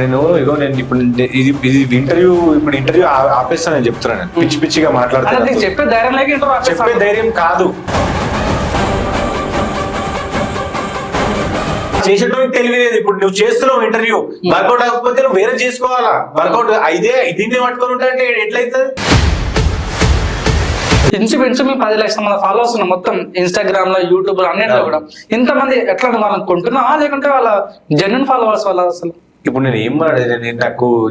నేను ఇప్పుడు ఇది ఇంటర్వ్యూ ఆపేస్తాను నేను చెప్తున్నాను. పిచ్చి పిచ్చిగా మాట్లాడుతాను. చెప్పే ధైర్యం కాదు, చేసేటోనికి తెలియలేదు. ఇప్పుడు నువ్వు చేస్తున్నావు ఇంటర్వ్యూ, వర్కౌట్ అవ్వకపోతే నువ్వు వేరే చేసుకోవాలా. వర్కౌట్ అయితే దీన్ని పట్టుకొని ఉంటాయంటే ఎట్లయితుంది? ఇంచుమించు మేము 10 లక్షల మంది ఫాలోవర్స్ ఉన్నాం మొత్తం ఇన్స్టాగ్రామ్ లో, యూట్యూబ్ లో, అన్నింటిలో కూడా. ఇంతమంది ఎట్లా వాళ్ళని కొంటున్నావా లేకుంటే వాళ్ళ జెన్యున్ ఫాలోవర్స్ వాళ్ళ? అసలు ఇప్పుడు నేను ఏం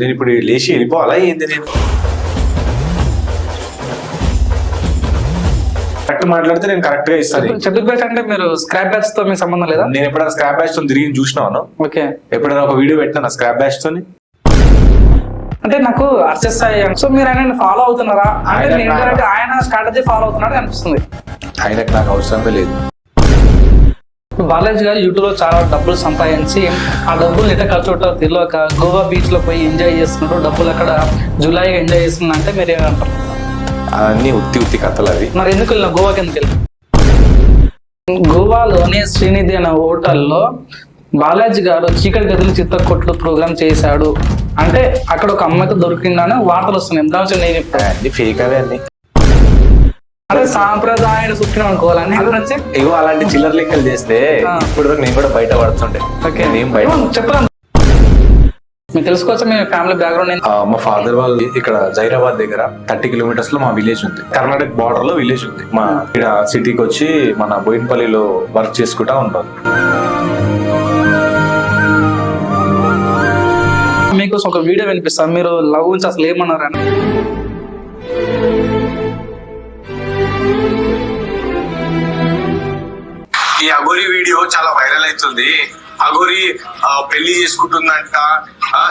నేను ఇప్పుడు లేచి వెళ్ళిపోవాలా ఏంది? నేను కరెక్ట్ మాట్లాడితే నేను కరెక్ట్ గా ఇస్తాను. చెడ్డీ బ్యాచ్ అంటే మీరు స్క్రాప్ బ్యాచ్ తో మీకు సంబంధం లేదా? నేను ఎప్పుడైనా స్క్రాప్ బ్యాచ్ తో తిరిగి చూసినాను. ఓకే, ఎప్పుడైనా ఒక వీడియో పెట్టినా స్క్రాప్ బ్యాచ్ తోని. అంటే నాకు అర్చస్ అయ్యాను. సో మీరు ఆయన ఫాలో అవుతున్నారా అంటే ఆయన స్ట్రాటజీ ఫాలో అవుతున్నాడు అనిపిస్తుంది. ఆయనకు నాకు అవసరమే లేదు. బాలాజీ గారు యూట్యూబ్ లో చాలా డబ్బులు సంపాదించి ఆ డబ్బులు ఎట్లా ఖర్చు పెట్టాలో తెలియక గోవా బీచ్ లో పోయి ఎంజాయ్ చేస్తున్నాడు. డబ్బులు అక్కడ జులైగా ఎంజాయ్ చేస్తున్నా అంటే మీరు ఏమంటారు? అవన్నీ ఉత్తి కథలు అవి. మరి ఎందుకు వెళ్ళిన గోవాకి ఎందుకు వెళ్ళి? గోవాలోని శ్రీనిధి అనే హోటల్లో బాలాజీ గారు చీకటి గదులు చిత్తకొట్లు ప్రోగ్రామ్ చేశాడు అంటే అక్కడ ఒక అమ్మాయితో దొరికిందని వార్తలు వస్తున్నాయి. దాని నేను చెప్తాను ఫేక్ అవే అన్ని. అదే సాంప్రదాయాన్ని సూచన అనుకోవాలని ఇగో అలాంటి చిల్లర లెక్కలు చేస్తే ఇప్పుడు నేను కూడా బయట పడుతుండే. చెప్పాను మీకు తెలుసుకోవచ్చు మీ ఫ్యామిలీ బ్యాక్గ్రౌండ్. మా ఫాదర్ వాళ్ళు ఇక్కడ జైరాబాద్ దగ్గర 30 కిలోమీటర్స్ లో మా విలేజ్ ఉంది. కర్ణాటక బార్డర్ లో విలేజ్ ఉంది. మా ఇక్కడ సిటీకి వచ్చి మన బోయిన్పల్లిలో వర్క్ చేసుకుంటా ఉంటాం. మీకు ఒక వీడియో వినిపిస్తాను, మీరు లవ్ గురించి అసలు ఏమన్నారని. ఈ అఘోరి వీడియో చాలా వైరల్ అవుతుంది. అఘోరి పెళ్లి చేసుకుంటుందంట.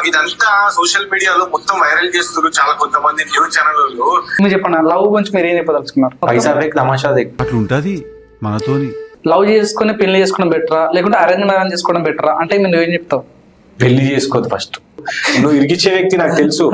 ఇదంతా సోషల్ మీడియాలో మొత్తం వైరల్ చేస్తున్నారు చాలా కొంతమంది న్యూస్ ఛానల్లో. మీరు చెప్పండి, లవ్ గురించి మీరు ఏం చెప్పదలుచుకున్నారు? పైసా తమాషా అట్లుంటది మనతోని. లవ్ చేసుకుని పెళ్లి చేసుకోవడం బెటరా లేకుంటే అరేంజ్ మ్యారేజ్ చేసుకోవడం బెటరా అంటే మీరు ఏం చెప్తావు? పెళ్లి చేసుకోదు ఫస్ట్. నువ్వు ఇరికిచ్చే వ్యక్తి నాకు తెలుసు.